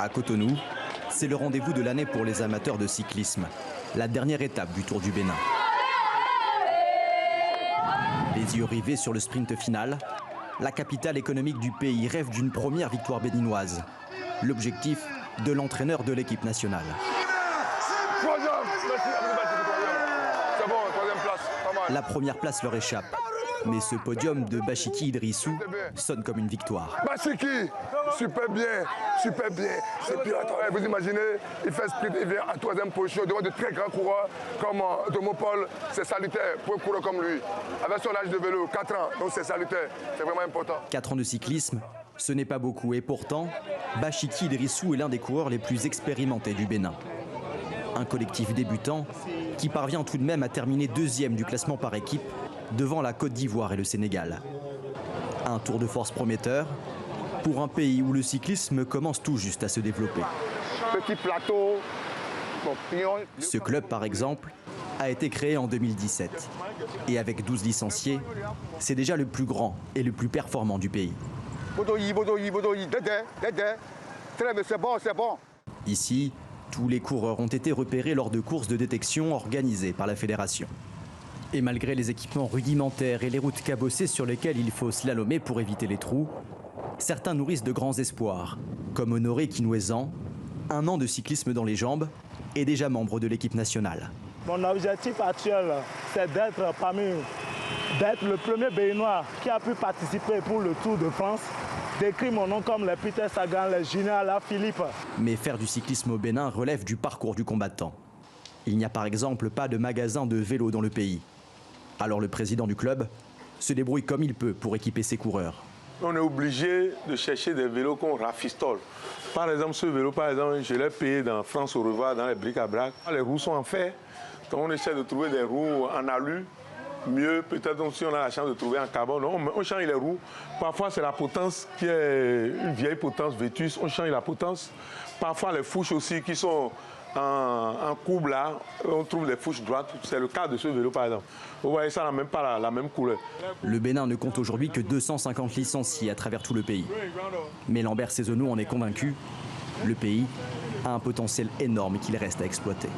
À Cotonou, c'est le rendez-vous de l'année pour les amateurs de cyclisme, la dernière étape du Tour du Bénin. Les yeux rivés sur le sprint final, la capitale économique du pays rêve d'une première victoire béninoise. L'objectif de l'entraîneur de l'équipe nationale. La première place leur échappe. Mais ce podium de Bachiki Idrissou sonne comme une victoire. Bachiki, super bien, super bien. C'est pire. Vous imaginez, il fait sprint, il vient en troisième position devant de très grands coureurs comme Domopol. C'est salutaire pour un coureur comme lui. Avec son âge de vélo, 4 ans, donc c'est salutaire. C'est vraiment important. 4 ans de cyclisme, ce n'est pas beaucoup. Et pourtant, Bachiki Idrissou est l'un des coureurs les plus expérimentés du Bénin. Un collectif débutant qui parvient tout de même à terminer deuxième du classement par équipe devant la Côte d'Ivoire et le Sénégal. Un tour de force prometteur pour un pays où le cyclisme commence tout juste à se développer. Petit plateau. Ce club, par exemple, a été créé en 2017. Et avec 12 licenciés, c'est déjà le plus grand et le plus performant du pays. Ici, tous les coureurs ont été repérés lors de courses de détection organisées par la fédération. Et malgré les équipements rudimentaires et les routes cabossées sur lesquelles il faut slalomer pour éviter les trous, certains nourrissent de grands espoirs, comme Honoré Kinouezan, 1 an de cyclisme dans les jambes et déjà membre de l'équipe nationale. Mon objectif actuel, c'est d'être le premier Béninois qui a pu participer pour le Tour de France, d'écrire mon nom comme les Peter Sagan, les Julien Alaphilippe. Mais faire du cyclisme au Bénin relève du parcours du combattant. Il n'y a par exemple pas de magasin de vélo dans le pays. Alors le président du club se débrouille comme il peut pour équiper ses coureurs. On est obligé de chercher des vélos qu'on rafistole. Par exemple, ce vélo, je l'ai payé dans France au revoir, dans les bric-à-brac. Les roues sont en fer, donc on essaie de trouver des roues en alu. Mieux, peut-être si on a la chance de trouver en carbone, on change les roues. Parfois, c'est la potence qui est une vieille potence vétuste, on change la potence. Parfois, les fourches aussi qui sont en courbe là, on trouve les fourches droites. C'est le cas de ce vélo par exemple. Vous voyez, ça n'a même pas la même couleur. Le Bénin ne compte aujourd'hui que 250 licenciés à travers tout le pays. Mais Lambert Cézonou en est convaincu, le pays a un potentiel énorme qu'il reste à exploiter.